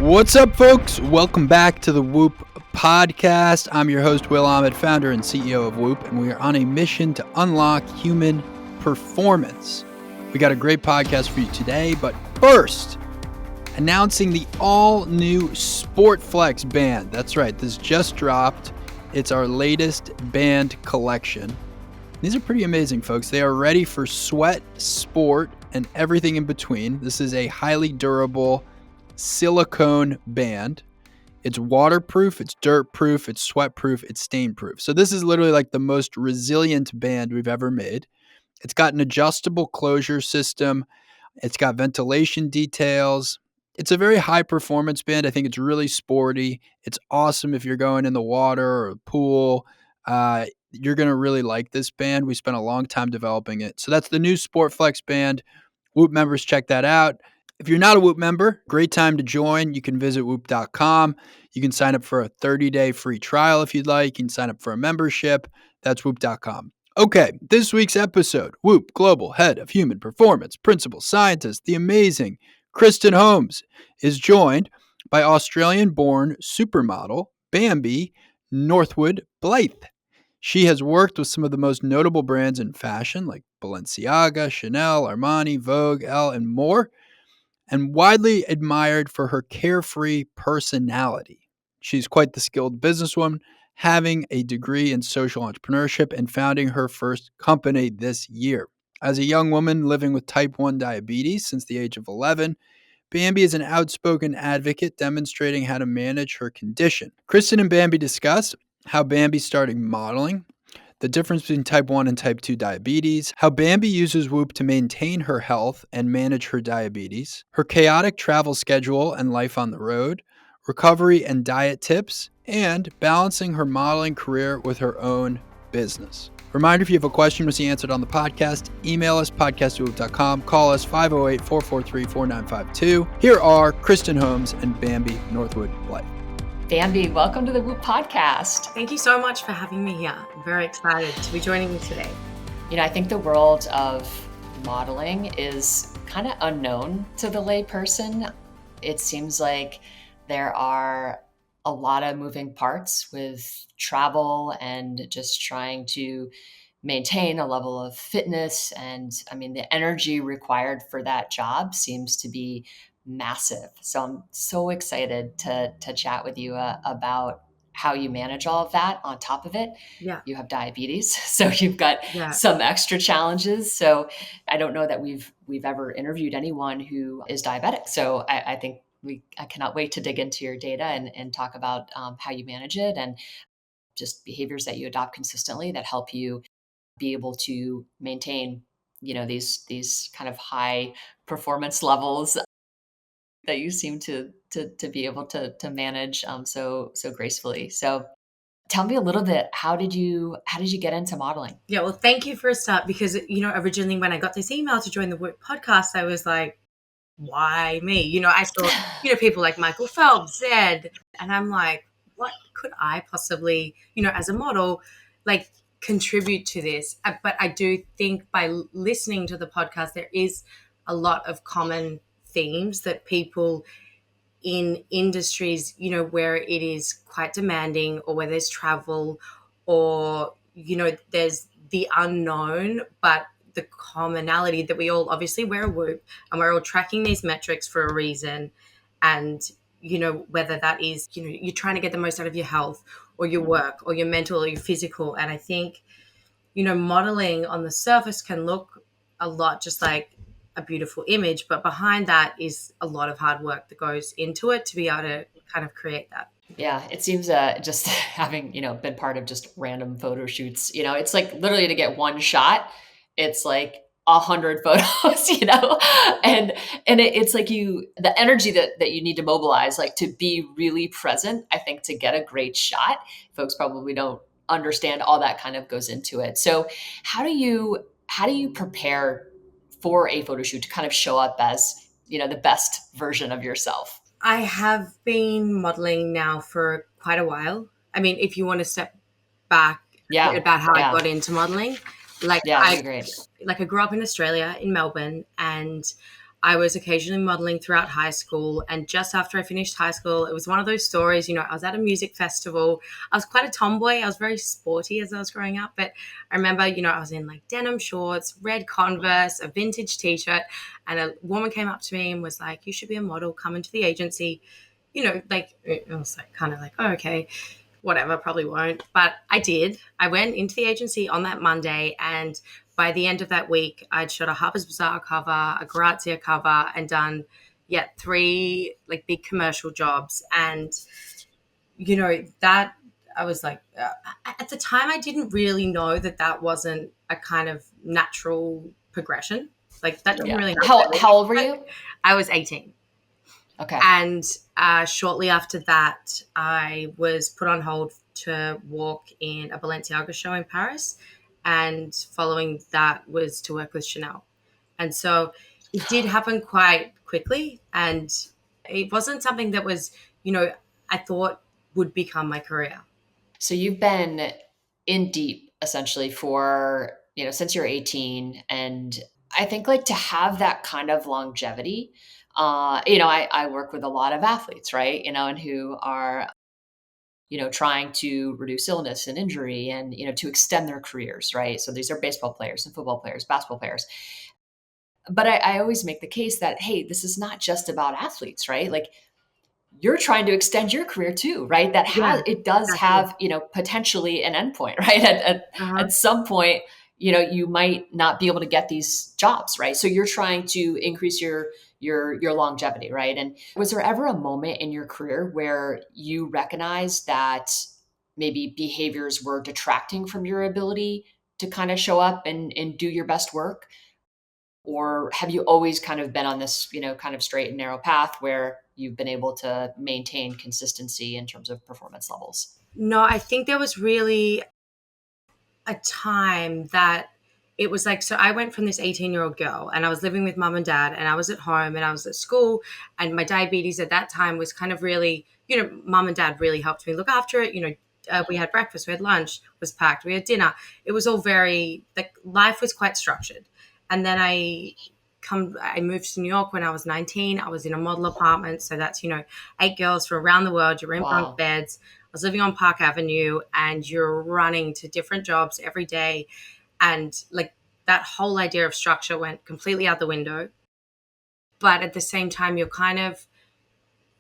What's up, folks? Welcome back to the Whoop podcast. I'm your host, Will Ahmed, founder and CEO of Whoop, and we are on a mission to unlock human performance. We got a great podcast for you today, but first, announcing the all-new Sportflex band. That's right, this just dropped. It's our latest band collection. These are pretty amazing, folks. They are ready for sweat, sport, and everything in between. This is a highly durable silicone band. It's waterproof, it's dirt-proof, it's sweat-proof, it's stain-proof. So this is literally like the most resilient band we've ever made. It's got an adjustable closure system. It's got ventilation details. It's a very high-performance band. I think it's really sporty. It's awesome if you're going in the water or a pool. You're going to really like this band. We spent a long time developing it. So that's the new Sportflex band. Whoop members, check that out. If you're not a Whoop member, great time to join. You can visit whoop.com. You can sign up for a 30-day free trial if you'd like. You can sign up for a membership. That's whoop.com. Okay, this week's episode, Whoop Global Head of Human Performance Principal Scientist, the amazing Kristen Holmes, is joined by Australian-born supermodel Bambi Northwood-Blyth. She has worked with some of the most notable brands in fashion like Balenciaga, Chanel, Armani, Vogue, Elle, and more, and widely admired for her carefree personality. She's quite the skilled businesswoman, having a degree in social entrepreneurship and founding her first company this year. As a young woman living with type 1 diabetes since the age of 11, Bambi is an outspoken advocate demonstrating how to manage her condition. Kristen and Bambi discuss how Bambi started modeling, the difference between type 1 and type 2 diabetes, how Bambi uses Whoop to maintain her health and manage her diabetes, her chaotic travel schedule and life on the road, recovery and diet tips, and balancing her modeling career with her own business. Reminder, if you have a question to see answered on the podcast, email us, podcast@whoop.com, call us 508-443-4952. Here are Kristen Holmes and Bambi Northwood-Blyth. Bambi, welcome to the Whoop podcast. Thank you so much for having me here. I'm very excited to be joining you today. You know, I think the world of modeling is kind of unknown to the lay person. It seems like there are a lot of moving parts with travel and just trying to maintain a level of fitness. And I mean, the energy required for that job seems to be massive. So I'm so excited to chat with you about how you manage all of that. On top of it, you have diabetes, so you've got some extra challenges. So I don't know that we've ever interviewed anyone who is diabetic. So I think I cannot wait to dig into your data and talk about how you manage it and just behaviors that you adopt consistently that help you be able to maintain, you know, these kind of high performance levels that you seem to be able to manage so gracefully. So tell me a little bit, how did you get into modeling? Yeah, well, thank you for a start, because, you know, originally when I got this email to join the Whoop podcast, I was like, why me? You know, I saw, you know, people like Michael Phelps, Zed, and I'm like, what could I possibly, you know, as a model, like contribute to this? But I do think by listening to the podcast, there is a lot of common themes that people in industries, you know, where it is quite demanding or where there's travel or, you know, there's the unknown, but the commonality that we all obviously wear a Whoop and we're all tracking these metrics for a reason. And, you know, whether that is, you know, you're trying to get the most out of your health or your work or your mental or your physical. And I think, you know, modeling on the surface can look a lot just like a beautiful image, but behind that is a lot of hard work that goes into it to be able to kind of create that. Yeah, it seems just having, you know, been part of just random photo shoots, you know, it's like literally to get one shot, it's like 100 photos, you know, and it's like the energy that you need to mobilize, like to be really present, I think, to get a great shot. Folks probably don't understand all that kind of goes into it. So how do you prepare for a photo shoot to kind of show up as, you know, the best version of yourself? I have been modeling now for quite a while. I mean, if you want to step back about how I got into modeling, I grew up in Australia, in Melbourne, and I was occasionally modeling throughout high school. And just after I finished high school, it was one of those stories, I was at a music festival. I was quite a tomboy. I was very sporty as I was growing up. But I remember, I was in like denim shorts, red Converse, a vintage t-shirt. And a woman came up to me and was like, you should be a model, come into the agency. Like, it was like kind of like, oh, okay, whatever, probably won't. But I did. I went into the agency on that Monday, and by the end of that week, I'd shot a Harper's Bazaar cover, a Grazia cover, and done, 3 like big commercial jobs. And, that I was like, at the time, I didn't really know that wasn't a kind of natural progression. Like that doesn't really happen. How old were you? I was 18. Okay. And shortly after that, I was put on hold to walk in a Balenciaga show in Paris. And following that was to work with Chanel. And so it did happen quite quickly. And it wasn't something that was, I thought would become my career. So you've been in deep essentially for, since you're 18. And I think like to have that kind of longevity, I work with a lot of athletes, right? And who are, trying to reduce illness and injury and, to extend their careers, right? So these are baseball players and football players, basketball players. But I always make the case that, hey, this is not just about athletes, right? Like you're trying to extend your career too, right? It does have, potentially an endpoint, right? At some point, you might not be able to get these jobs, right? So you're trying to increase your longevity, right? And was there ever a moment in your career where you recognized that maybe behaviors were detracting from your ability to kind of show up and do your best work? Or have you always kind of been on this, kind of straight and narrow path where you've been able to maintain consistency in terms of performance levels? No, I think there was really a time that it was like, so I went from this 18-year-old girl and I was living with mum and dad and I was at home and I was at school, and my diabetes at that time was kind of really, mum and dad really helped me look after it. We had breakfast, we had lunch, was packed, we had dinner. It was all very, like, life was quite structured. And then I moved to New York when I was 19. I was in a model apartment. So that's, 8 girls from around the world. You're in bunk beds. I was living on Park Avenue and you're running to different jobs every day. And like that whole idea of structure went completely out the window. But at the same time, you can't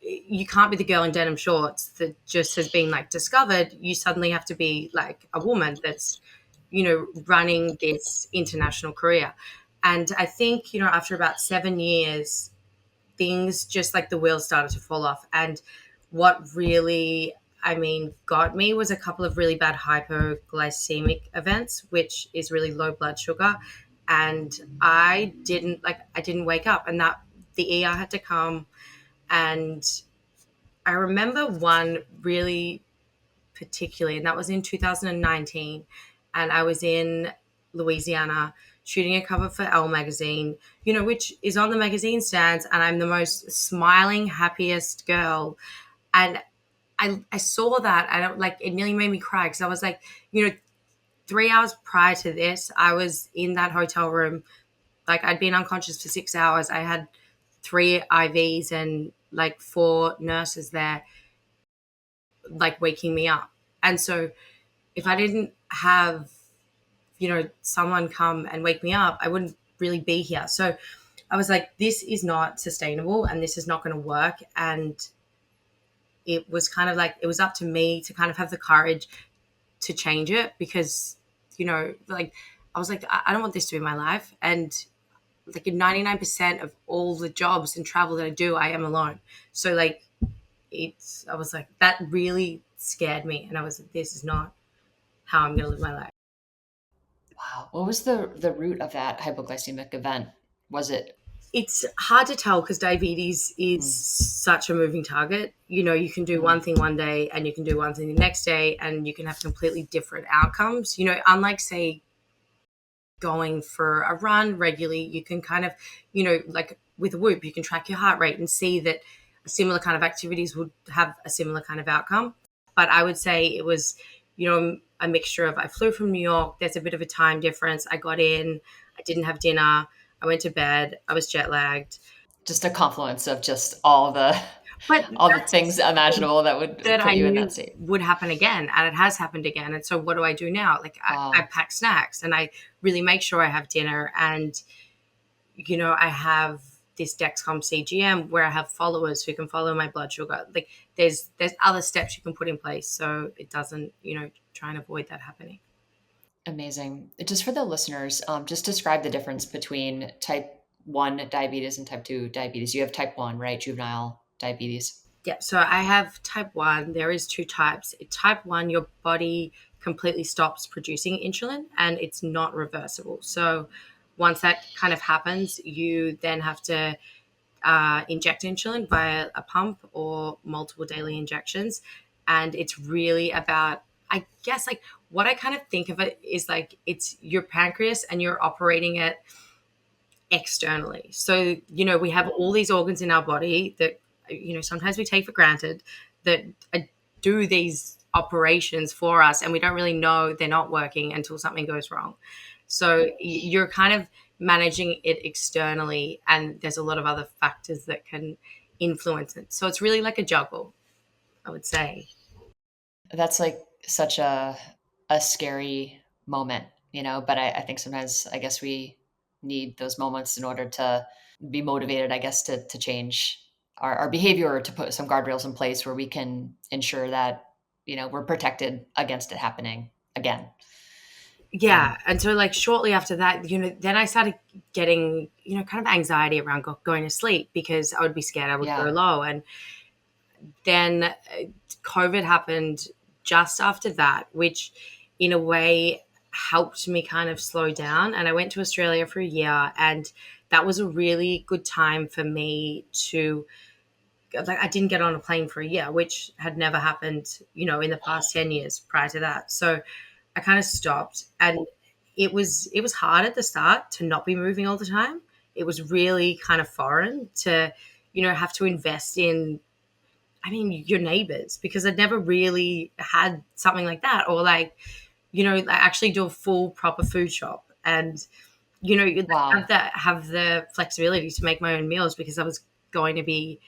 be the girl in denim shorts that just has been like discovered. You suddenly have to be like a woman that's, running this international career. And I think, after about 7 years, things just like the wheels started to fall off. And what really, got me was a couple of really bad hypoglycemic events, which is really low blood sugar. And I didn't wake up, and that the ER had to come. And I remember one really particularly, and that was in 2019. And I was in Louisiana shooting a cover for Elle magazine, which is on the magazine stands, and I'm the most smiling, happiest girl. And I saw that, and it nearly made me cry, because I was like, 3 hours prior to this, I was in that hotel room. Like, I'd been unconscious for 6 hours. I had 3 IVs and like 4 nurses there, like waking me up. And so if I didn't have, someone come and wake me up, I wouldn't really be here. So I was like, this is not sustainable and this is not going to work. And it was kind of like, it was up to me to kind of have the courage to change it, because, I was like, I don't want this to be my life. And like in 99% of all the jobs and travel that I do, I am alone. So like, I was like, that really scared me. And I was like, this is not how I'm going to live my life. Wow. What was the root of that hypoglycemic event? Was it? It's hard to tell, because diabetes is such a moving target. You can do one thing one day and you can do one thing the next day, and you can have completely different outcomes. Unlike, say, going for a run regularly, you can kind of, like with a Whoop, you can track your heart rate and see that similar kind of activities would have a similar kind of outcome. But I would say it was, a mixture of, I flew from New York. There's a bit of a time difference. I got in, I didn't have dinner. I went to bed. I was jet lagged. just a confluence of just all the But all the that's things imaginable that would that put I you in that knew state. would happen again, and it has happened again. And so what do I do now? Like I Wow. pack snacks and I really make sure I have dinner, and I have this Dexcom CGM where I have followers who can follow my blood sugar. Like there's other steps you can put in place so it doesn't, try and avoid that happening. Amazing. Just for the listeners, just describe the difference between type 1 diabetes and type 2 diabetes. You have type 1, right? Juvenile diabetes. Yeah, so I have type 1. There is two types. Type 1, your body completely stops producing insulin and it's not reversible. So once that kind of happens, you then have to inject insulin via a pump or multiple daily injections. And it's really about, I guess, like what I kind of think of it is like it's your pancreas and you're operating it externally. So, we have all these organs in our body that, sometimes we take for granted that do these operations for us, and we don't really know they're not working until something goes wrong. So you're kind of managing it externally, and there's a lot of other factors that can influence it. So it's really like a juggle, I would say. That's like such a scary moment, but I think sometimes I guess we need those moments in order to be motivated, I guess, to change our behavior or to put some guardrails in place where we can ensure that, we're protected against it happening again. Yeah. And so like shortly after that, then I started getting, kind of anxiety around going to sleep because I would be scared I would go Yeah. low. And then COVID happened just after that, which in a way helped me kind of slow down. And I went to Australia for a year, and that was a really good time for me to, like, I didn't get on a plane for a year, which had never happened, in the past 10 years prior to that. So I kind of stopped, and it was hard at the start to not be moving all the time. It was really kind of foreign to, have to invest in, I mean, your neighbors, because I'd never really had something like that, or like, actually do a full proper food shop, and you Wow. have the flexibility to make my own meals because I was going to be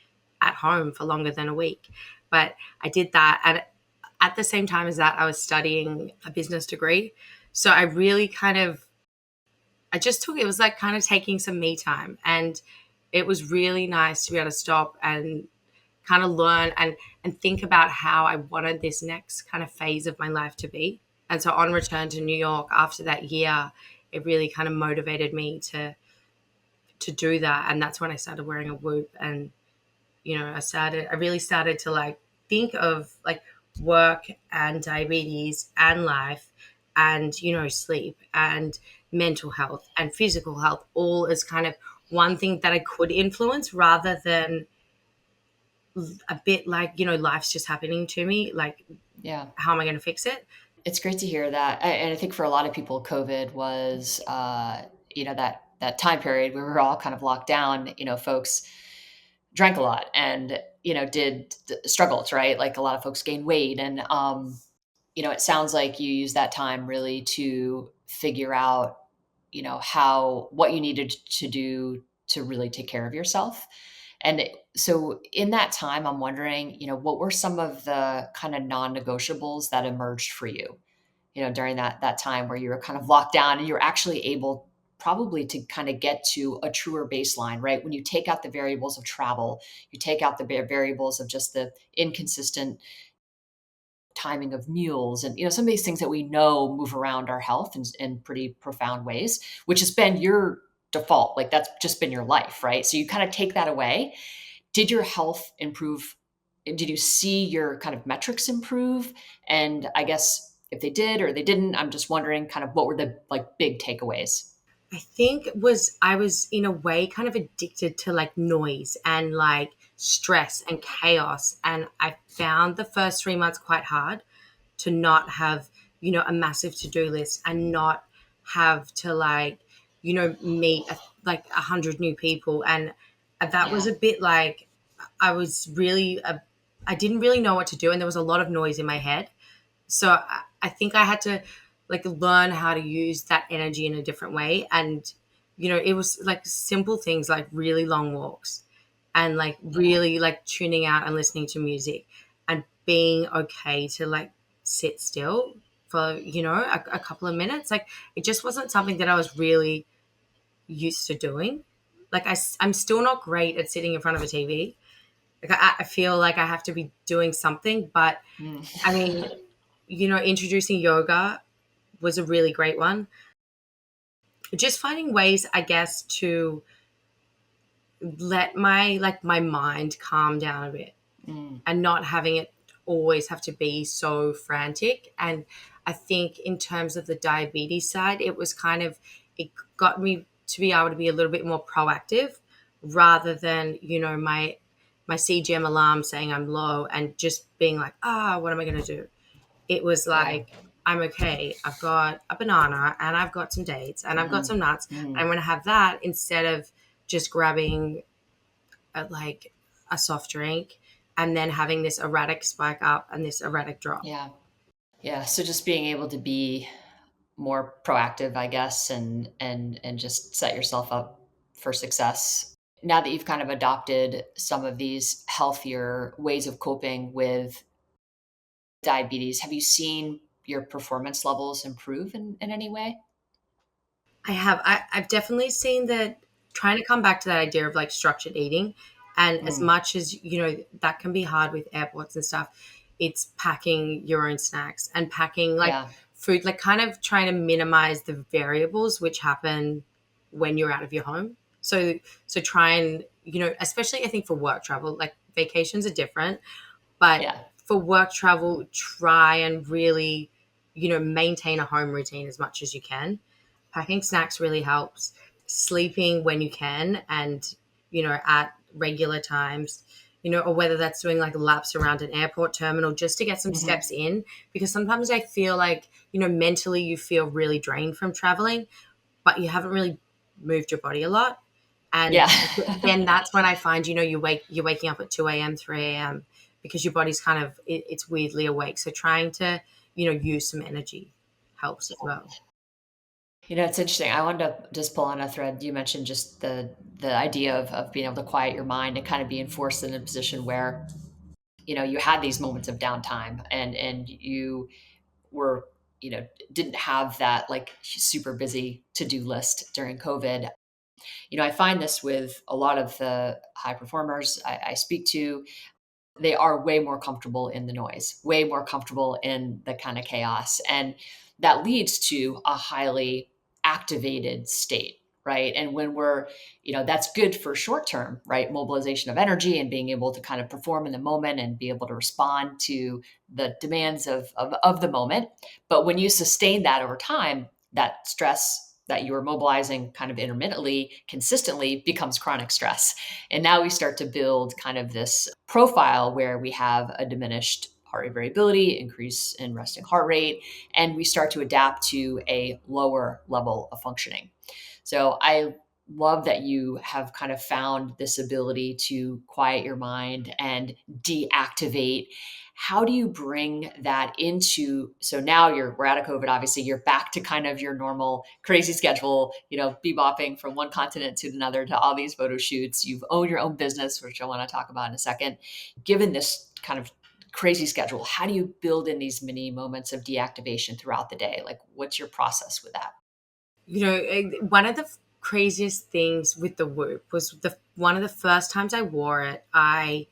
at home for longer than a week. But I did that, and at the same time as that, I was studying a business degree, so I really kind of, I just took, it was like kind of taking some me time, and it was really nice to be able to stop and kind of learn and think about how I wanted this next kind of phase of my life to be. And so on return to New York after that year, it really kind of motivated me to do that. And that's when I started wearing a Whoop. And I really started to like think of like work and diabetes and life and sleep and mental health and physical health all as kind of one thing that I could influence, rather than a bit like, life's just happening to me. Like, Yeah. how am I going to fix it? It's great to hear that. And I think for a lot of people, COVID was, that time period where we were all kind of locked down, folks drank a lot and, struggled, right? Like a lot of folks gained weight. And, it sounds like you used that time really to figure out, what you needed to do to really take care of yourself. And so in that time, I'm wondering, what were some of the kind of non-negotiables that emerged for you, during that time where you were kind of locked down and you're actually able probably to kind of get to a truer baseline, right? When you take out the variables of travel, you take out the variables of just the inconsistent timing of meals and some of these things that we know move around our health in pretty profound ways, which has been your default, like that's just been your life, right? So you kind of take that away. Did your health improve? Did you see your kind of metrics improve? And I guess if they did or they didn't, I'm just wondering kind of what were the like big takeaways. I think I was in a way kind of addicted to like noise and like stress and chaos. And I found the first 3 months quite hard to not have, a massive to-do list and not have to like, meet like 100 new people. And that was Yeah. a bit like, I was really, I didn't really know what to do. And there was a lot of noise in my head. So I think I had to like learn how to use that energy in a different way. And, it was like simple things like really long walks. and like really like tuning out and listening to music and being okay to like sit still for, you know, a couple of minutes. Like it just wasn't something that I was really used to doing. Like I'm still not great at sitting in front of a TV. Like I feel like I have to be doing something, but I mean, you know, introducing yoga was a really great one. Just finding ways, I guess, to let my mind calm down a bit and not having it always have to be so frantic. And I think in terms of the diabetes side, it got me to be able to be a little bit more proactive rather than, you know, my CGM alarm saying I'm low and just being like, what am I going to do? It was Yeah. like, I'm okay. I've got a banana and I've got some dates and I've got some nuts. I'm going to have that instead of just grabbing like a soft drink and then having this erratic spike up and this erratic drop. Yeah. Yeah. So just being able to be more proactive, I guess, and just set yourself up for success. Now that you've kind of adopted some of these healthier ways of coping with diabetes, have you seen your performance levels improve in any way? I have. I've definitely seen that trying to come back to that idea of like structured eating. And as Mm, much as, you know, that can be hard with airports and stuff, it's packing your own snacks and packing like yeah. food, like kind of trying to minimize the variables which happen when you're out of your home. So try and, you know, especially I think for work travel, like vacations are different, but Yeah. for work travel, try and really, you know, maintain a home routine as much as you can. Packing snacks really helps. Sleeping when you can and, you know, at regular times, you know, or whether that's doing like laps around an airport terminal just to get some Hmm. steps in. Because sometimes I feel like, you know, mentally you feel really drained from traveling, but you haven't really moved your body a lot. And Yeah. then that's when I find, you know, you're waking up at 2 a.m., 3 a.m. because your body's kind of, it's weirdly awake. So trying to, you know, use some energy helps as well. It's interesting. I wanted to just pull on a thread. You mentioned just the idea of being able to quiet your mind and kind of being forced in a position where, you had these moments of downtime and you were, didn't have that like super busy to-do list during COVID. I find this with a lot of the high performers I speak to. They are way more comfortable in the noise, way more comfortable in the kind of chaos. And that leads to a highly activated state, right? And when that's good for short term, right? Mobilization of energy and being able to kind of perform in the moment and be able to respond to the demands of the moment. But when you sustain that over time, that stress that you are mobilizing kind of intermittently, consistently becomes chronic stress. And now we start to build kind of this profile where we have a diminished heart rate variability, increase in resting heart rate, and we start to adapt to a lower level of functioning. So I love that you have kind of found this ability to quiet your mind and deactivate. How do you bring that into, so now we're out of COVID, obviously you're back to kind of your normal crazy schedule, bebopping from one continent to another to all these photo shoots. You've owned your own business, which I want to talk about in a second. Given this kind of crazy schedule, how do you build in these mini moments of deactivation throughout the day? Like, what's your process with that? You know, one of the craziest things with the Whoop was one of the first times I wore it. I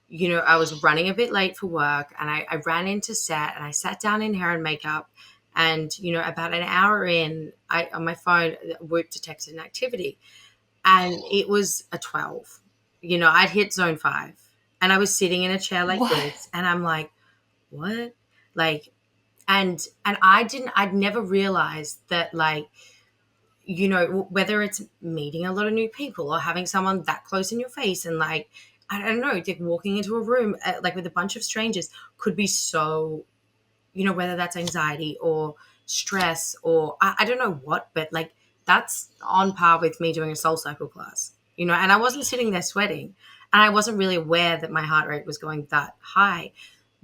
was running a bit late for work and I ran into set and I sat down in hair and makeup. And, you know, about an hour in, on my phone, Whoop detected an activity and it was a 12. You know, I'd hit zone 5 and I was sitting in a chair like What? this and I'm like, what? Like, and I'd never realized that, like, you know, whether it's meeting a lot of new people or having someone that close in your face and like, I don't know, like walking into a room like with a bunch of strangers could be so, you know, whether that's anxiety or stress or I don't know what, but like that's on par with me doing a soul cycle class, you know, and I wasn't sitting there sweating and I wasn't really aware that my heart rate was going that high.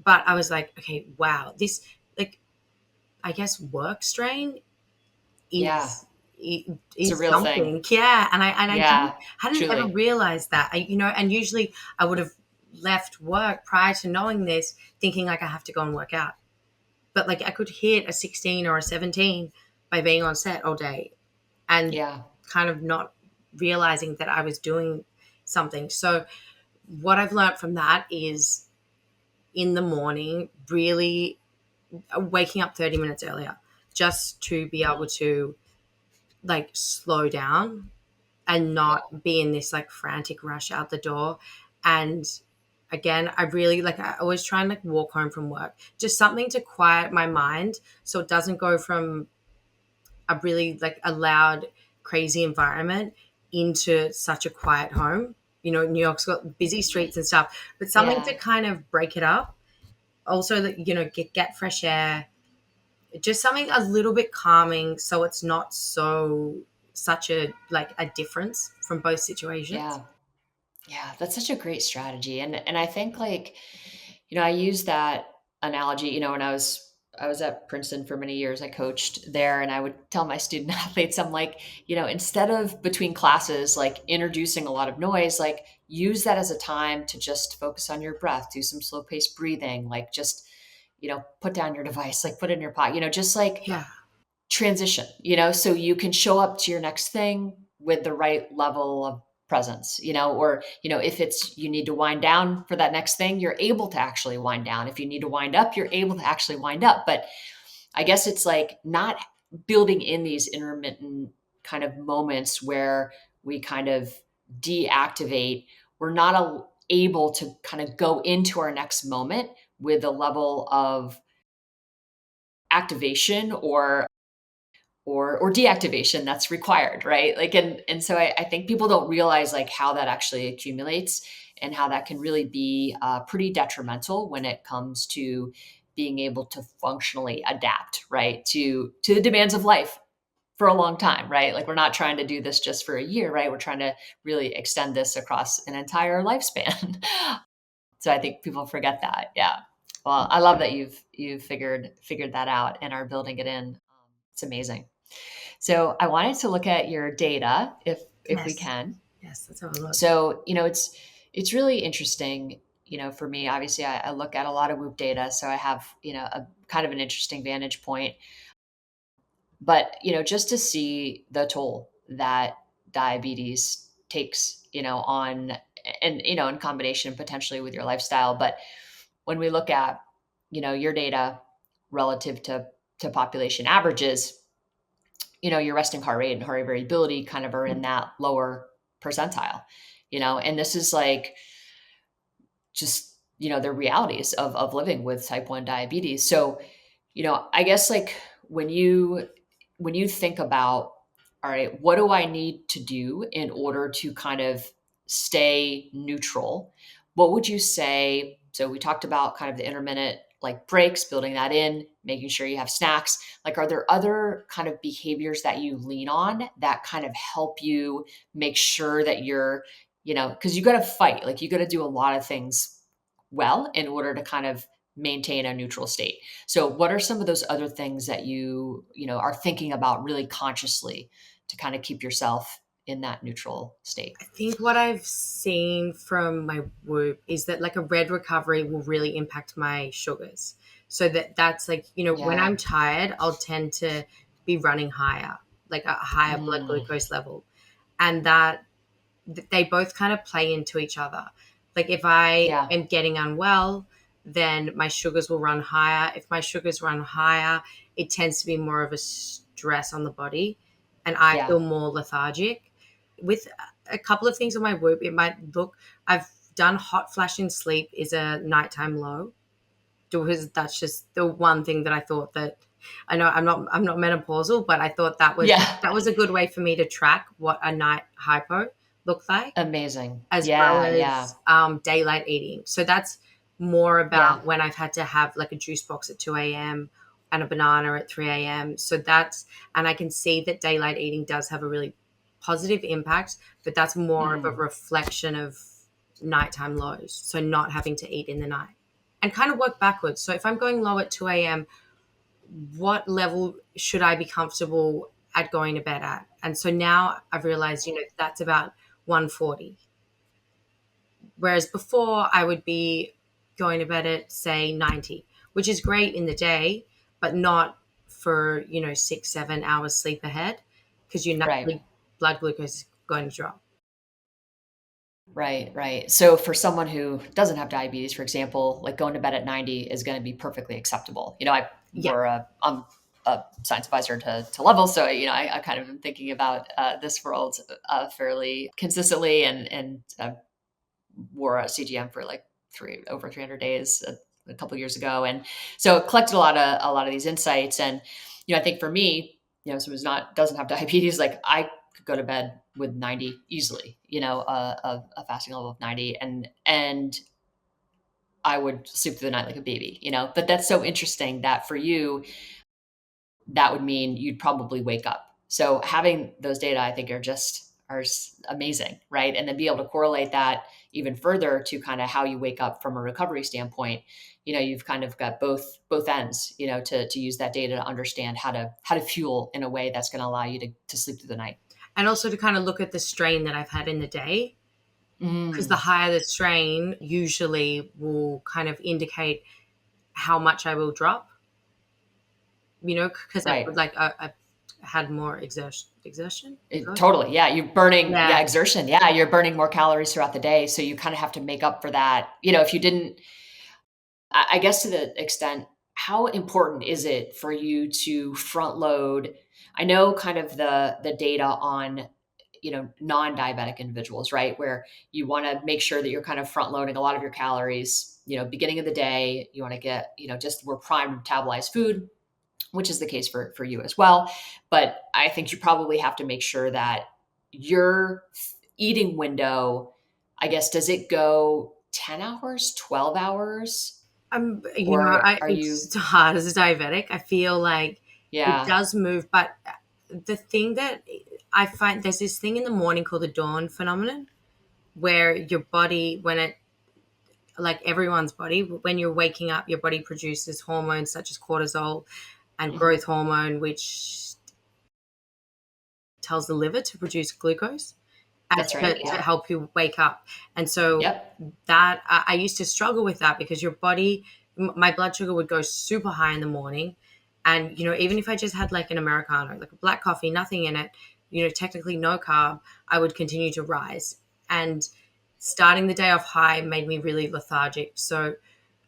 But I was like, okay, wow, this, like, I guess work strain Yeah. is It's a is real thing. something. Yeah. And I Yeah, hadn't ever truly. realized that. And usually I would have left work prior to knowing this, thinking like I have to go and work out. But like I could hit a 16 or a 17 by being on set all day and Yeah. kind of not realizing that I was doing something. So what I've learned from that is in the morning, really waking up 30 minutes earlier just to be able to like slow down and not be in this like frantic rush out the door. And again, I really like, I always try and like walk home from work, just something to quiet my mind so it doesn't go from a really like a loud, crazy environment into such a quiet home. New York's got busy streets and stuff, but something Yeah. to kind of break it up. Also, that get fresh air, just something a little bit calming, so it's not such a like a difference from both situations. Yeah. Yeah, that's such a great strategy. And I think like, I use that analogy, when I was at Princeton for many years, I coached there and I would tell my student athletes, I'm like, instead of between classes, like introducing a lot of noise, like use that as a time to just focus on your breath, do some slow paced breathing, like just, put down your device, like put it in your pocket, just like Yeah. transition, so you can show up to your next thing with the right level of presence, or, if it's you need to wind down for that next thing, you're able to actually wind down. If you need to wind up, you're able to actually wind up. But I guess it's like not building in these intermittent kind of moments where we kind of deactivate. We're not able to kind of go into our next moment with a level of activation or deactivation that's required, right? Like, and so I think people don't realize like how that actually accumulates and how that can really be pretty detrimental when it comes to being able to functionally adapt, right, to the demands of life for a long time, right? Like we're not trying to do this just for a year, right? We're trying to really extend this across an entire lifespan. So I think people forget that. Yeah. Well, I love that you've figured that out and are building it in. It's amazing. So I wanted to look at your data if we Yes. can. Yes. Let's have a look. So, it's really interesting, for me, obviously I look at a lot of Whoop data. So I have, a kind of an interesting vantage point, but, just to see the toll that diabetes takes, on, and, in combination potentially with your lifestyle. But when we look at, your data relative to population averages, your resting heart rate and heart rate variability kind of are in that lower percentile, and this is like just, the realities of living with type 1 diabetes. So, I guess like when you think about, all right, what do I need to do in order to kind of stay neutral? What would you say? So we talked about kind of the intermittent like breaks, building that in, making sure you have snacks. Like, are there other kind of behaviors that you lean on that kind of help you make sure that you're, because you got to fight, like you got to do a lot of things well in order to kind of maintain a neutral state. So what are some of those other things that are thinking about really consciously to kind of keep yourself in that neutral state? I think what I've seen from my Whoop is that like a red recovery will really impact my sugars. So that's like, when Yeah. I'm tired, I'll tend to be running higher, like a higher blood Mm, glucose level. And that they both kind of play into each other. Like if I yeah. am getting unwell, then my sugars will run higher. If my sugars run higher, it tends to be more of a stress on the body and I Yeah. feel more lethargic. With a couple of things on my Whoop, it might look, I've done hot flash in sleep is a nighttime low, because that's just the one thing that I thought that I know I'm not menopausal, but I thought Yeah. that was a good way for me to track what a night hypo looked like, Amazing. as well Yeah. Yeah. as daylight eating. So that's more Yeah. about when I've had to have like a juice box at 2 a.m. and a banana at 3 a.m. So and I can see that daylight eating does have a really positive impact, but that's more of a Mhm. reflection of nighttime lows. So not having to eat in the night and kind of work backwards. So if I'm going low at 2 a.m., what level should I be comfortable at going to bed at. And so now I've realized, that's about 1:40. Whereas before I would be going to bed at, say, 90, which is great in the day, but not for, 6-7 hours sleep ahead, because your Right. blood glucose is going to drop. Right. So for someone who doesn't have diabetes, for example, like going to bed at 90 is going to be perfectly acceptable. Yeah. I'm a science advisor to Level, so I kind of am thinking about this world fairly consistently, and wore a CGM for like over 300 days a couple of years ago, and so collected a lot of these insights. And I think for me, someone who's not doesn't have diabetes, like I could go to bed with 90 easily, a fasting level of 90, and I would sleep through the night like a baby, But that's so interesting that for you, that would mean you'd probably wake up. So having those data, I think, are amazing, right? And then be able to correlate that even further to kind of how you wake up from a recovery standpoint. You've kind of got both ends, to use that data to understand how to fuel in a way that's going to allow you to sleep through the night. And also to kind of look at the strain that I've had in the day, because the higher the strain usually will kind of indicate how much I will drop. Because Right. I had more exertion. Totally. Yeah. You're burning, Yeah. exertion. Yeah. You're burning more calories throughout the day. So you kind of have to make up for that. If you didn't, I guess to the extent, how important is it for you to front load? I know kind of the data on, non-diabetic individuals, right? Where you want to make sure that you're kind of front loading a lot of your calories, beginning of the day, you want to get, just we're primed to metabolize food, which is the case for you as well. But I think you probably have to make sure that your eating window, I guess, does it go 10 hours, 12 hours? Or are you? It's hard as a diabetic. I feel like it Yeah. does move, but the thing that I find, there's this thing in the morning called the dawn phenomenon, where your body, like everyone's body, when you're waking up, your body produces hormones such as cortisol and growth hormone, which tells the liver to produce glucose That's right. to Yeah. help you wake up. And so Yep. that I used to struggle with that, because your body, my blood sugar would go super high in the morning. And, even if I just had like an Americano, like a black coffee, nothing in it, technically no carb, I would continue to rise. And starting the day off high made me really lethargic. So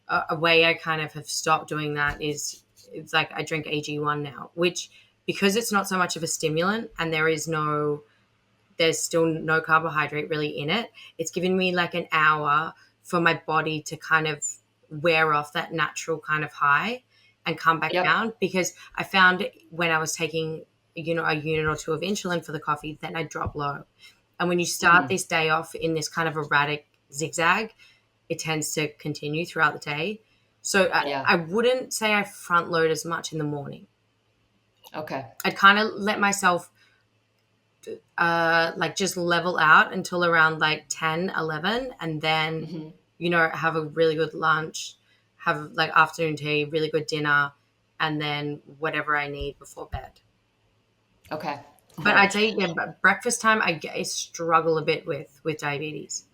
a way I kind of have stopped doing that is, it's like I drink AG1 now, which, because it's not so much of a stimulant and there's still no carbohydrate really in it, it's given me like an hour for my body to kind of wear off that natural kind of high and come back Yep. down. Because I found when I was taking, a unit or two of insulin for the coffee, then I drop low. And when you start this day off in this kind of erratic zigzag, it tends to continue throughout the day. So I wouldn't say I front load as much in the morning. Okay. I'd kind of let myself like just level out until around like 10, 11, and then, have a really good lunch, have like afternoon tea, really good dinner, and then whatever I need before bed. Okay. But I'd say, but breakfast time, I struggle a bit with diabetes.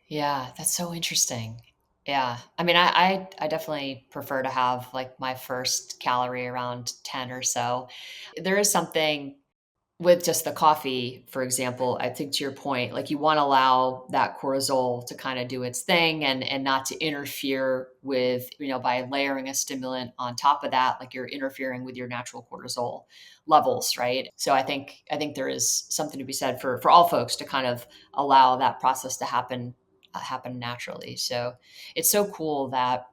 Yeah, that's so interesting. Yeah. I mean, I definitely prefer to have like my first calorie around 10 or so. There is something with just the coffee, for example. I think to your point, like you want to allow that cortisol to kind of do its thing, and not to interfere with, by layering a stimulant on top of that, like you're interfering with your natural cortisol levels, right? So I think there is something to be said for all folks to kind of allow that process to happen naturally. So it's so cool that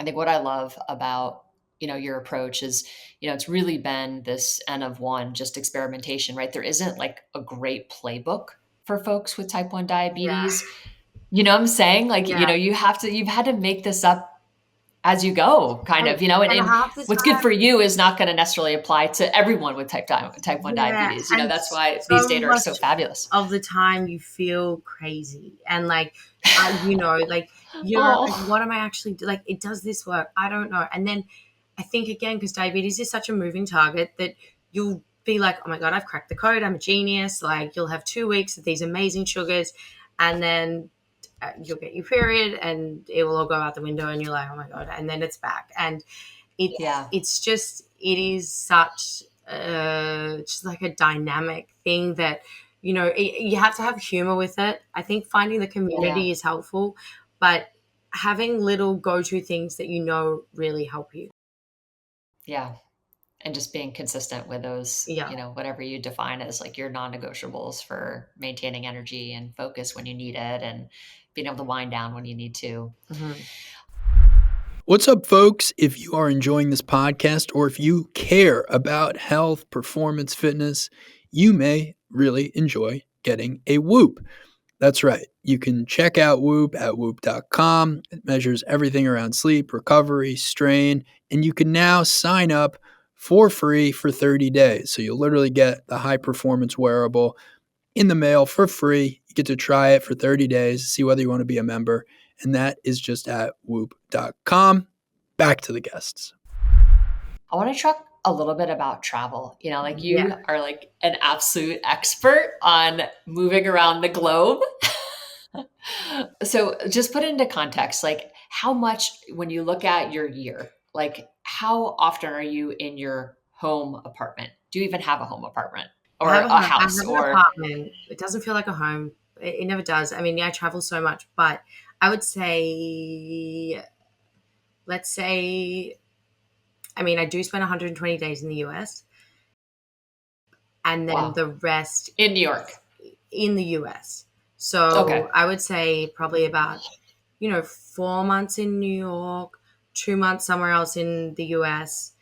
I think what I love about, your approach is, it's really been this N of one, just experimentation, right? There isn't like a great playbook for folks with type 1 diabetes. You know what I'm saying? Like, Yeah. you've had to make this up as you go, kind of, and half the what's good time, for you is not going to necessarily apply to everyone with type 1 diabetes. and That's why so these data are so much fabulous. of the time you feel crazy and like, like you're like, Oh, what am I actually like? It does this work? I don't know. And then I think, again, because diabetes is such a moving target, that you'll be like, oh my God, I've cracked the code. I'm a genius. Like, you'll have 2 weeks of these amazing sugars, and then you'll get your period and it will all go out the window and you're like, oh my God. And then it's back. And it's just, it is such just like a dynamic thing that, you know, you have to have humor with it. I think finding the community is helpful, but having little go-to things that you know really help you. Yeah. And just being consistent with those, you know, whatever you define as like your non-negotiables for maintaining energy and focus when you need it, and being able to wind down when you need to. Mm-hmm. What's up, folks? If you are enjoying this podcast, or if you care about health, performance, fitness, you may really enjoy getting a Whoop. That's right. You can check out Whoop at whoop.com. It measures everything around sleep, recovery, strain, and you can now sign up for free for 30 days. So you'll literally get the high performance wearable in the mail for free. You get to try it for 30 days, see whether you want to be a member. And that is just at whoop.com. Back to the guests. I want to talk a little bit about travel. You know, like you are like an absolute expert on moving around the globe. So just put it into context, like how much, when you look at your year, like how often are you in your home apartment? Do you even have a home apartment or a house? I have an apartment. It doesn't feel like a home. It never does. I mean, I travel so much, but I would say, let's say, I mean, I do spend 120 days in the US, and then the rest in New York, in the US. So I would say probably about, 4 months in New York, 2 months somewhere else in the US.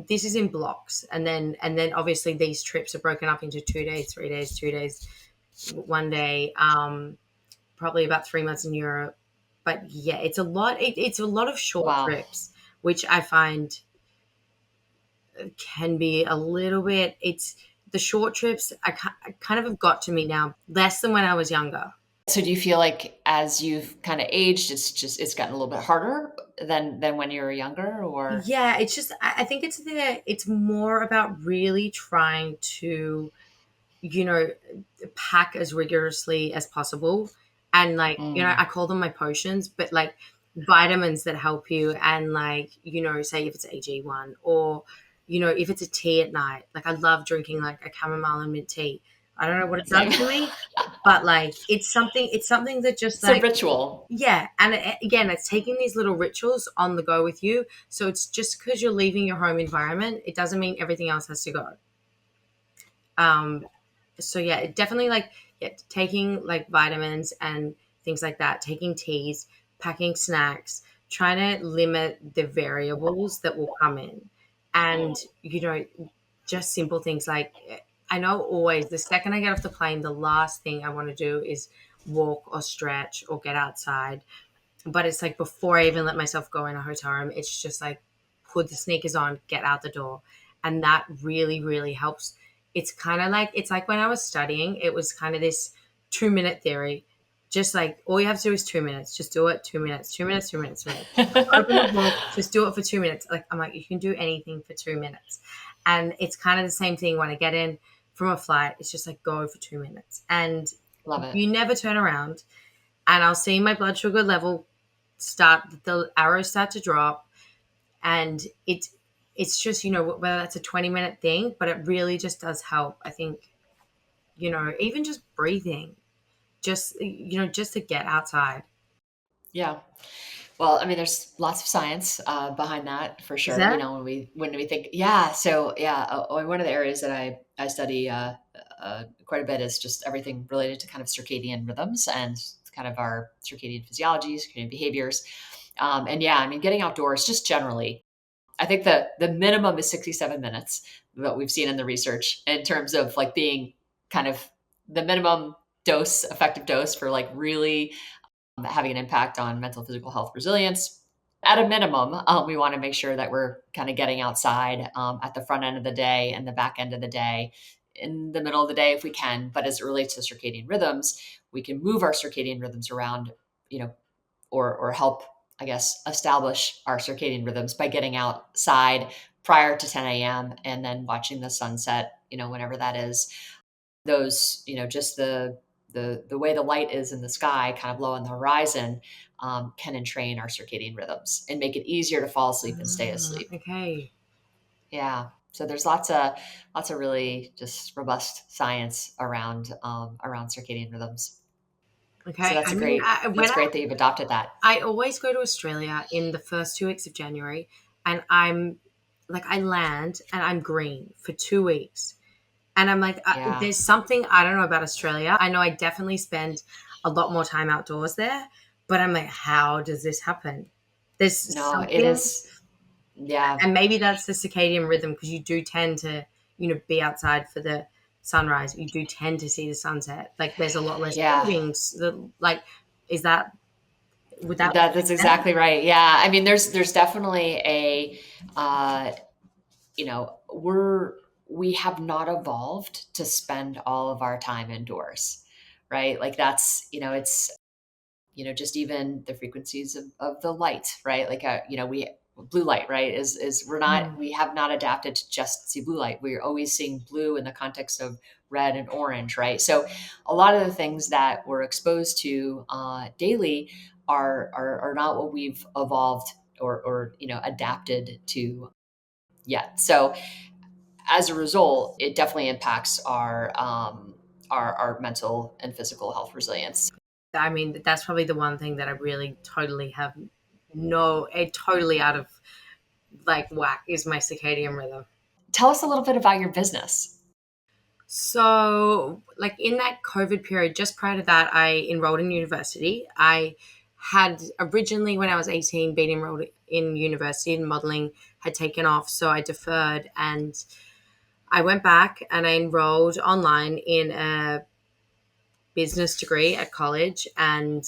This is in blocks, and then obviously these trips are broken up into 2 days, 3 days, 2 days, 1 day. Probably about 3 months in Europe. But yeah, it's a lot. It's a lot of short trips, which I find can be a little bit. It's the short trips. I kind of have got to me now, less than when I was younger. So do you feel like as you've kind of aged, it's gotten a little bit harder than when you were younger, or? Yeah, it's just, I think it's more about really trying to, pack as rigorously as possible. And like, I call them my potions, but like vitamins that help you. And like, say if it's AG1, or, if it's a tea at night, like I love drinking like a chamomile and mint tea. I don't know what it does to me, but like it's something that just it's like a ritual. Yeah. And again, it's taking these little rituals on the go with you. So it's just because you're leaving your home environment, it doesn't mean everything else has to go. So yeah, definitely like taking like vitamins and things like that, taking teas, packing snacks, trying to limit the variables that will come in. And, just simple things like, I know always the second I get off the plane, the last thing I want to do is walk or stretch or get outside. But it's like before I even let myself go in a hotel room, it's just like put the sneakers on, get out the door. And that really, really helps. It's kind of like, it's like when I was studying, it was kind of this 2-minute theory. Just like all you have to do is 2 minutes. Just do it 2 minutes, 2 minutes, 2 minutes, 2 minutes. Open the book, just do it for 2 minutes. Like I'm like, you can do anything for 2 minutes. And it's kind of the same thing when I get in from a flight. It's just like go for 2 minutes. And love it. You never turn around. And I'll see my blood sugar level the arrows start to drop. And it's just, whether that's a 20-minute thing, but it really just does help. I think, even just breathing, just to get outside. Yeah. Well, I mean, there's lots of science behind that for sure. When we think, So one of the areas that I study quite a bit is just everything related to kind of circadian rhythms and kind of our circadian physiology, circadian behaviors. Getting outdoors just generally, I think the minimum is 67 minutes, what we've seen in the research in terms of like being kind of the minimum effective dose for like really having an impact on mental, physical health, resilience. At a minimum, we want to make sure that we're kind of getting outside at the front end of the day and the back end of the day, in the middle of the day if we can. But as it relates to circadian rhythms, we can move our circadian rhythms around, or help, I guess, establish our circadian rhythms by getting outside prior to 10 a.m. and then watching the sunset, whenever that is. Those, just the way the light is in the sky, kind of low on the horizon, can entrain our circadian rhythms and make it easier to fall asleep and stay asleep. Okay. Yeah. So there's lots of really just robust science around circadian rhythms. So Okay. that's I mean, that's great that you've adopted that. I always go to Australia in the first 2 weeks of January, and I land and I'm green for 2 weeks. And I'm like, Yeah. there's something I don't know about Australia. I know I definitely spend a lot more time outdoors there, but I'm like, how does this happen? There's No, it something, is. Yeah. and maybe that's the circadian rhythm, because you do tend to, be outside for the sunrise. You do tend to see the sunset. Like, there's a lot less Yeah. buildings. Like, would that That's make sense? exactly right. Yeah. I mean, there's definitely a, you know, we have not evolved to spend all of our time indoors, right? Like that's, it's, just even the frequencies of the light, right? Like, we, blue light, right? Is we have not adapted to just see blue light. We're always seeing blue in the context of red and orange, right? So a lot of the things that we're exposed to daily are not what we've evolved or adapted to yet. So as a result, it definitely impacts our mental and physical health resilience. I mean, that's probably the one thing that I really totally have totally out of like whack is my circadian rhythm. Tell us a little bit about your business. So, like in that COVID period, just prior to that, I enrolled in university. I had originally, when I was 18, been enrolled in university and modeling had taken off. So I deferred and I went back and I enrolled online in a business degree at college. And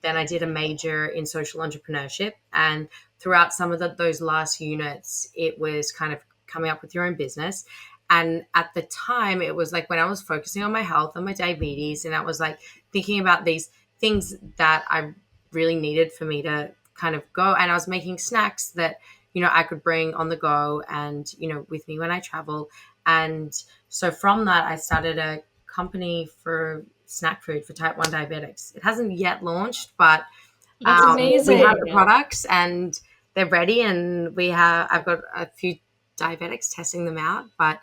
then I did a major in social entrepreneurship. And throughout some of those last units, it was kind of coming up with your own business. And at the time, it was like when I was focusing on my health and my diabetes, and I was like thinking about these things that I really needed for me to kind of go. And I was making snacks that, I could bring on the go and, with me when I travel. And so from that, I started a company for snack food for type 1 diabetics. It hasn't yet launched, but That's amazing. we have the products and they're ready, and I've got a few diabetics testing them out, but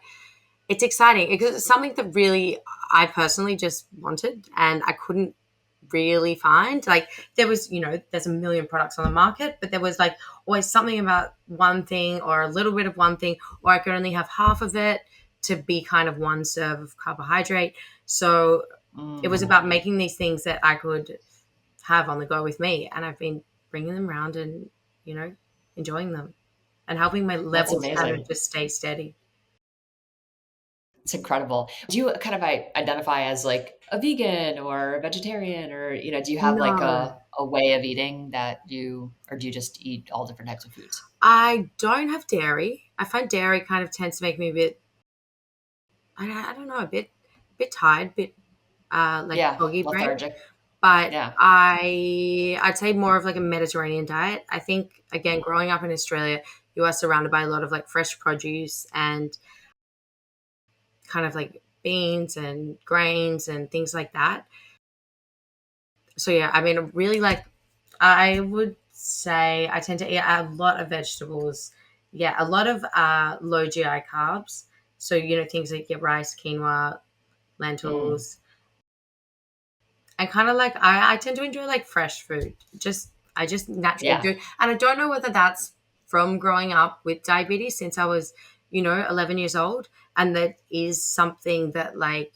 it's exciting because it's something that really I personally just wanted and I couldn't really find. Like there was, there's a million products on the market, but there was like always something about one thing or a little bit of one thing, or I could only have half of it to be kind of one serve of carbohydrate. So it was about making these things that I could have on the go with me. And I've been bringing them around and, enjoying them and helping my levels kind of just stay steady. It's incredible. Do you kind of identify as like a vegan or a vegetarian, or, do you have like No. a way of eating or do you just eat all different types of foods? I don't have dairy. I find dairy kind of tends to make me a bit, I don't know, a bit tired, bit like foggy brain. Lethargic. But Yeah. I'd say more of like a Mediterranean diet. I think, again, growing up in Australia, you are surrounded by a lot of like fresh produce and kind of like beans and grains and things like that. So yeah, I mean, really like, I would say I tend to eat a lot of vegetables. Yeah, a lot of low GI carbs. So, things like your rice, quinoa, lentils. And kind of like I tend to enjoy like fresh food. I just naturally do. And I don't know whether that's from growing up with diabetes since I was, 11 years old. And that is something that like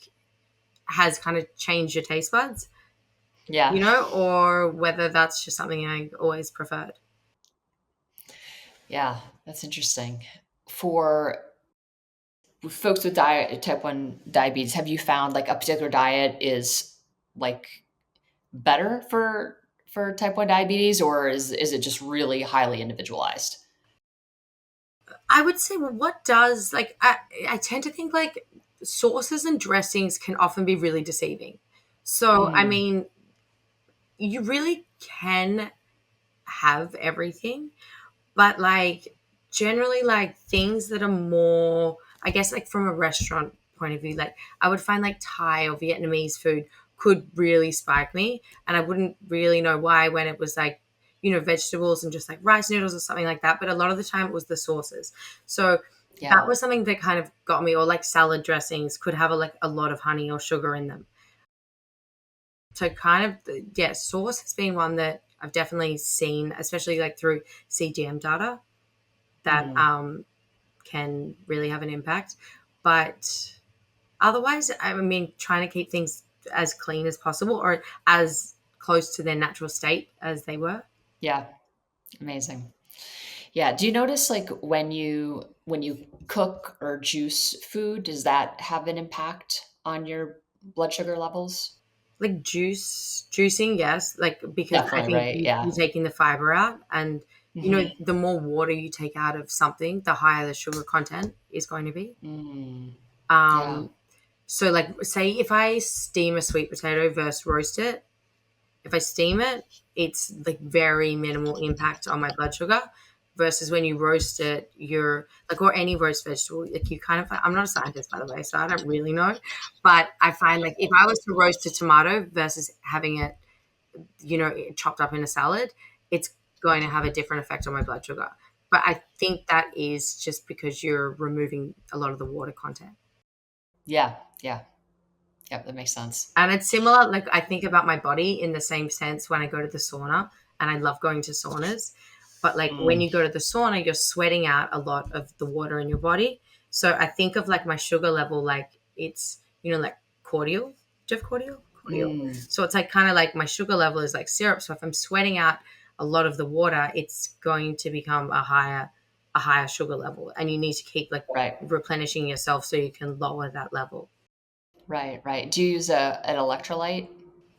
has kind of changed your taste buds. Yeah. Or whether that's just something I always preferred. Yeah. That's interesting. For folks with type 1 diabetes, have you found like a particular diet is like better for type 1 diabetes, or is it just really highly individualized? I would say, well, what does like I tend to think like sauces and dressings can often be really deceiving. So I mean, you really can have everything, but like generally like things that are more, I guess, like from a restaurant point of view, like I would find like Thai or Vietnamese food could really spike me, and I wouldn't really know why when it was like, vegetables and just like rice noodles or something like that. But a lot of the time it was the sauces. So that Yeah. was something that kind of got me, or like salad dressings could have like a lot of honey or sugar in them. So kind of, yeah, sauce has been one that I've definitely seen, especially like through CGM data, that Mm. can really have an impact. But otherwise, I mean, trying to keep things as clean as possible, or as close to their natural state as they were. Yeah. Amazing. Yeah. Do you notice like when you cook or juice food, does that have an impact on your blood sugar levels? Like juicing, yes, like because I Definitely, think right? Yeah. you're taking the fiber out, and Hmm. the more water you take out of something, the higher the sugar content is going to be. Mm. Yeah. Um, so, like, say if I steam a sweet potato versus roast it, if I steam it, it's like very minimal impact on my blood sugar. Versus when you roast it, you're like, or any roast vegetable, like you kind of, I'm not a scientist, by the way, so I don't really know. But I find like if I was to roast a tomato versus having it, chopped up in a salad, it's going to have a different effect on my blood sugar. But I think that is just because you're removing a lot of the water content. Yeah. Yeah. Yep. That makes sense. And it's similar, like I think about my body in the same sense when I go to the sauna, and I love going to saunas. But like when Mm. you go to the sauna, you're sweating out a lot of the water in your body. So I think of like my sugar level, like it's, like cordial. Do you have cordial? Cordial. Mm. So it's like kind of like my sugar level is like syrup. So if I'm sweating out a lot of the water, it's going to become a higher sugar level. And you need to keep like Right. replenishing yourself so you can lower that level. Right. Right. Do you use an electrolyte?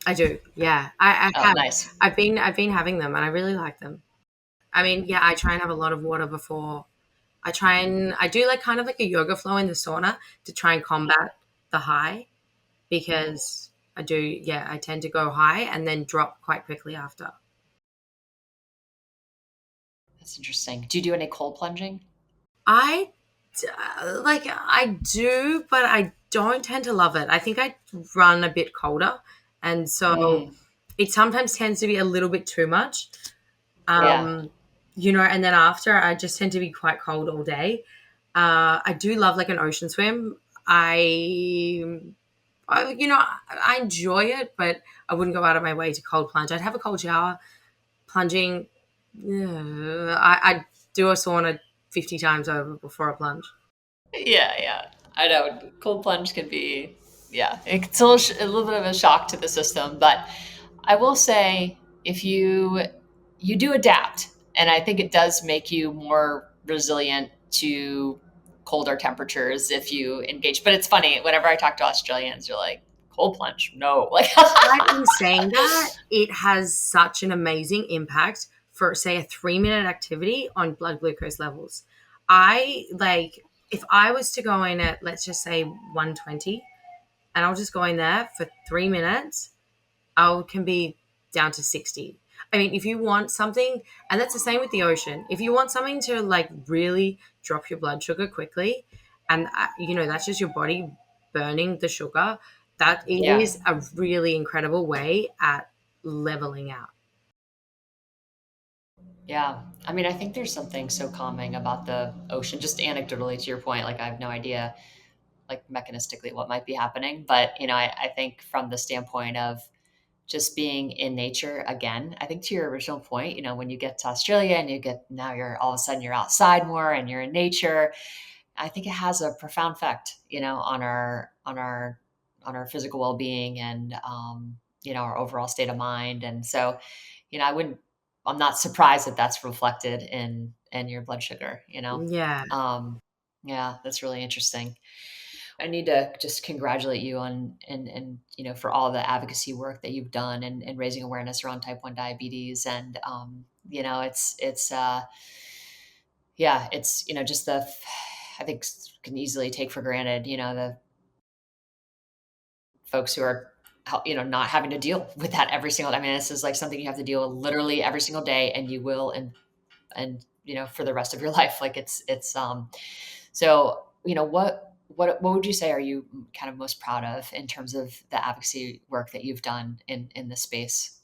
I do. Yeah. I Oh, have. nice. I've been having them and I really like them. I mean, yeah, I try and have a lot of water before. I do like kind of like a yoga flow in the sauna to try and combat the high, because I tend to go high and then drop quite quickly after. That's interesting. Do you do any cold plunging? I I do, but I don't tend to love it. I think I run a bit colder, and so Mm. it sometimes tends to be a little bit too much. Yeah. Um, and then after, I just tend to be quite cold all day. I do love like an ocean swim. I enjoy it, but I wouldn't go out of my way to cold plunge. I'd have a cold shower. Plunging, I'd do a sauna 50 times over before I plunge. Yeah, yeah. I know cold plunge can be, yeah, it's a little bit of a shock to the system, but I will say if you do adapt, and I think it does make you more resilient to colder temperatures if you engage. But it's funny whenever I talk to Australians, they're like, "Cold plunge, no." Like, But in saying that, it has such an amazing impact for, say, a 3-minute activity on blood glucose levels. I like, if I was to go in at, let's just say, 120, and I'll just go in there for 3 minutes, I can be down to 60. I mean, if you want something, and that's the same with the ocean, if you want something to like really drop your blood sugar quickly, and that's just your body burning the sugar, that yeah, is a really incredible way at leveling out. yeah. I mean, I think there's something so calming about the ocean. Just anecdotally, to your point, like I have no idea like mechanistically what might be happening. But I think from the standpoint of just being in nature again, I think to your original point, when you get to Australia and now you're all of a sudden you're outside more and you're in nature, I think it has a profound effect, on our physical well-being and our overall state of mind. And so, I'm not surprised that that's reflected in your blood sugar. Yeah. Yeah, that's really interesting. I need to just congratulate you on and for all the advocacy work that you've done and raising awareness around type 1 diabetes. And it's yeah, it's just I think can easily take for granted the folks who are not having to deal with that every single. I mean, this is like something you have to deal with literally every single day, and you will, and for the rest of your life. Like so, what would you say are you kind of most proud of in terms of the advocacy work that you've done in this space?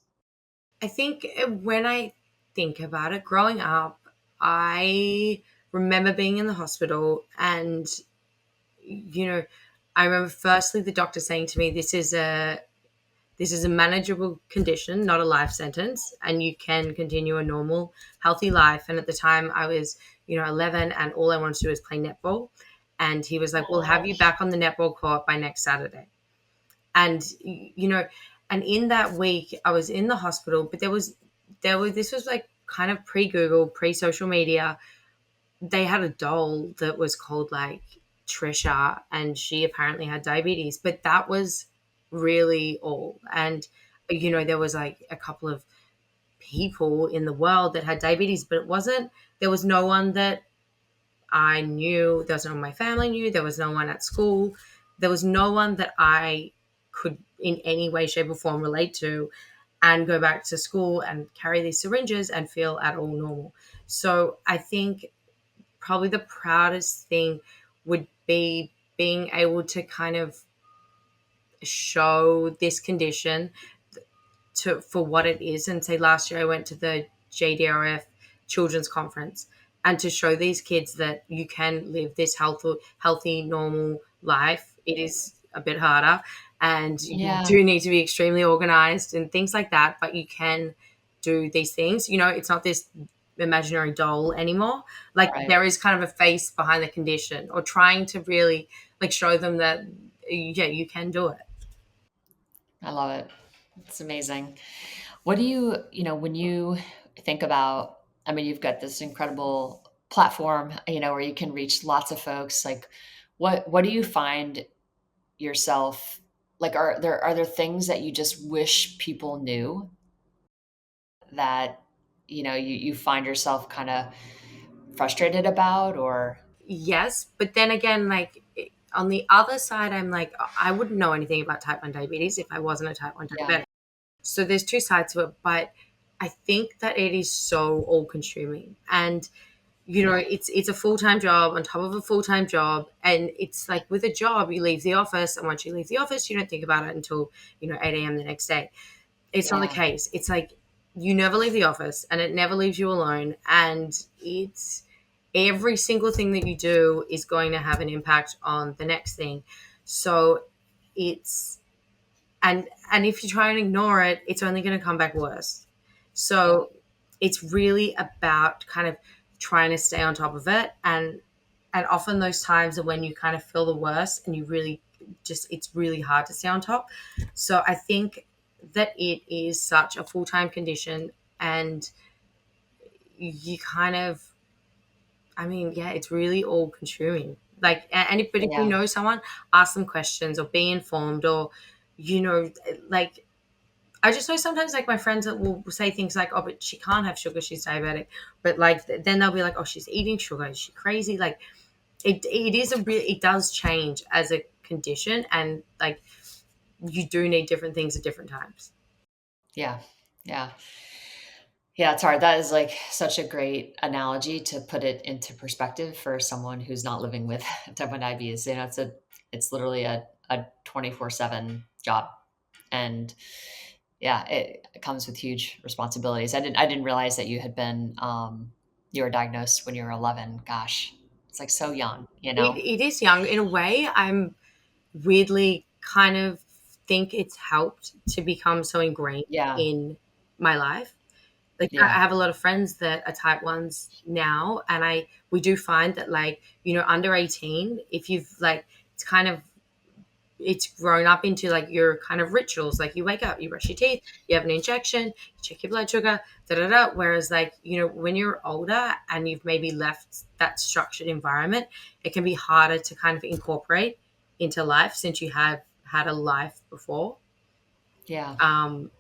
I think when I think about it, growing up, I remember being in the hospital and, you know, I remember firstly the doctor saying to me, this is a manageable condition, not a life sentence, and you can continue a normal, healthy life. And at the time, I was, 11, and all I wanted to do was play netball. And he was like, "We'll have you back on the netball court by next Saturday." And and in that week, I was in the hospital, but this was like kind of pre Google, pre social media. They had a doll that was called like Trisha, and she apparently had diabetes, but that was really all. And there was like a couple of people in the world that had diabetes, but there was no one that I knew. There was no one my family knew. There was no one at school. There was no one that I could in any way, shape, or form relate to and go back to school and carry these syringes and feel at all normal. So I think probably the proudest thing would be being able to kind of show this condition for what it is. And say last year I went to the JDRF Children's Conference, and to show these kids that you can live this healthy, normal life. It is a bit harder, and you Yeah. do need to be extremely organized and things like that, but you can do these things. It's not this imaginary doll anymore. Like Right. there is kind of a face behind the condition, or trying to really like show them that yeah, you can do it. I love it. It's amazing. What do when you think about, I mean, you've got this incredible platform, where you can reach lots of folks. Like, what do you find yourself, like, are there things that you just wish people knew that, you find yourself kind of frustrated about, or? Yes, but then again, like on the other side, I'm like, I wouldn't know anything about type 1 diabetes if I wasn't a type 1 Yeah. diabetic. So there's two sides to it, but I think that it is so all consuming. And it's a full-time job on top of a full-time job, and it's like with a job you leave the office, and once you leave the office you don't think about it until 8 a.m. the next day. It's not the Yeah. case. It's like you never leave the office, and it never leaves you alone, and it's every single thing that you do is going to have an impact on the next thing. So it's and if you try and ignore it, it's only going to come back worse. Yeah. So it's really about kind of trying to stay on top of it, and often those times are when you kind of feel the worst, and you really just it's really hard to stay on top. So I think that it is such a full-time condition, and you kind of, I mean, yeah, it's really all consuming. Like, but if you Yeah. know someone, ask them questions or be informed, or, like, I just know sometimes like my friends that will say things like, "Oh, but she can't have sugar; she's diabetic." But like, then they'll be like, "Oh, she's eating sugar; is she crazy?" Like, it does change as a condition, and like you do need different things at different times. Yeah. Yeah. Yeah, it's hard. That is like such a great analogy to put it into perspective for someone who's not living with type 1 diabetes. It's literally a 24/7 job. And yeah, it comes with huge responsibilities. I didn't realize that you were diagnosed when you were 11. Gosh, it's like so young, you It, know? it is young in a way. I'm weirdly kind of think it's helped to become so ingrained Yeah. in my life. Like I Yeah. have a lot of friends that are type ones now, and we do find that like under 18, if you've like it's grown up into like your kind of rituals. Like you wake up, you brush your teeth, you have an injection, you check your blood sugar, da da da. Whereas like when you're older and you've maybe left that structured environment, it can be harder to kind of incorporate into life since you have had a life before. Yeah. Um,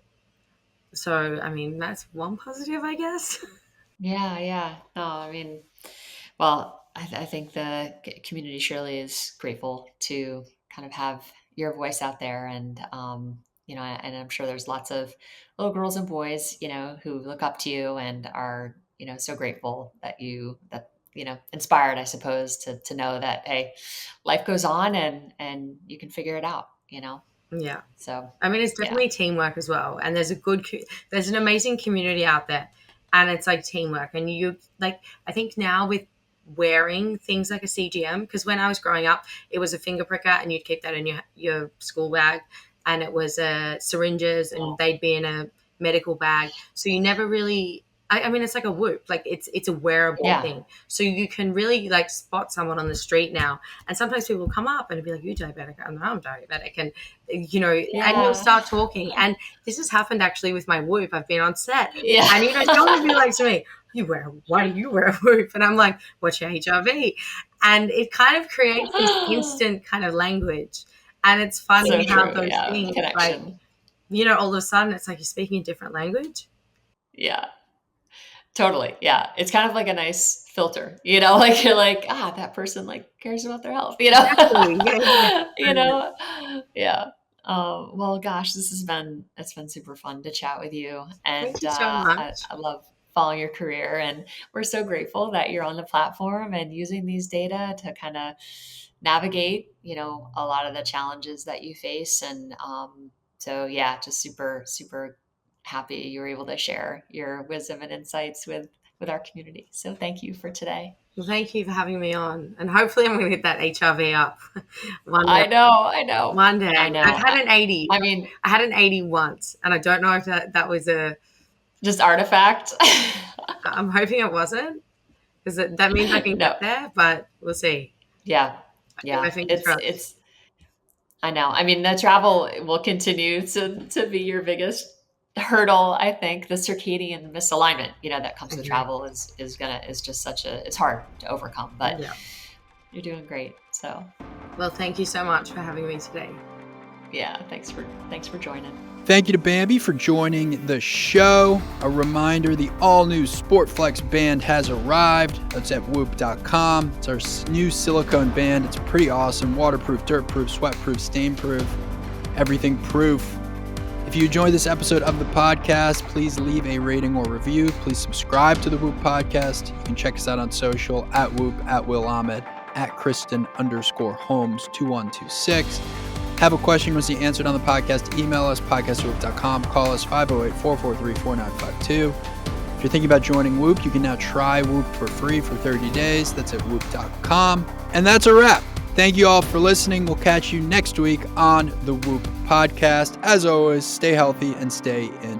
so I mean that's one positive, I guess. Yeah. Yeah. No, I mean, well, I think the community surely is grateful to kind of have your voice out there, and and I'm sure there's lots of little girls and boys, who look up to you and are, so grateful that inspired, I suppose, to know that, hey, life goes on and you can figure it out, Yeah. So, I mean, it's definitely teamwork as well. And there's an amazing community out there, and it's like teamwork. And I think now with wearing things like a CGM, because when I was growing up, it was a finger pricker and you'd keep that in your school bag, and it was syringes and they'd be in a medical bag. So you never really, I mean, it's like a Whoop, like it's a wearable thing. So you can really like spot someone on the street now. And sometimes people will come up and be like, "You diabetic?" I'm diabetic. And, and you'll start talking. And this has happened actually with my Whoop. I've been on set and, someone will be like to me, why do you wear a Whoop? And I'm like, what's your HRV? And it kind of creates this instant kind of language. And it's funny how those things, connection. Like, all of a sudden it's like you're speaking a different language. Yeah. Totally. Yeah. It's kind of like a nice filter, like you're like, that person like cares about their health, Exactly. Yeah. Well, gosh, it's been super fun to chat with you. And Thank you so much. I love following your career, and we're so grateful that you're on the platform and using these data to kind of navigate, a lot of the challenges that you face. And so, yeah, just super, super happy you were able to share your wisdom and insights with our community. So thank you for today. Well, thank you for having me on. And hopefully I'm going to get that HRV up one day. I know. One day. I know. I've had an 80. I mean, I had an 80 once, and I don't know if that was a... just artifact. I'm hoping it wasn't, because that means I can get there, but we'll see. Yeah. It's I know. I mean, the travel will continue to be your biggest hurdle. I think the circadian misalignment, that comes with travel is just it's hard to overcome, but you're doing great. So, well, thank you so much for having me today. Yeah. Thanks for joining. Thank you to Bambi for joining the show. A reminder, the all-new Sportflex band has arrived. That's at whoop.com. It's our new silicone band. It's pretty awesome. Waterproof, dirtproof, sweatproof, stainproof, everything proof. If you enjoyed this episode of the podcast, please leave a rating or review. Please subscribe to the Whoop podcast. You can check us out on social at Whoop, at Will Ahmed, at Kristen_Holmes 2126. Have a question was answered on the podcast, email us, podcast@whoop.com, call us 508-443-4952. If you're thinking about joining Whoop, you can now try Whoop for free for 30 days. That's at whoop.com. And that's a wrap. Thank you all for listening. We'll catch you next week on the Whoop podcast. As always, stay healthy and stay in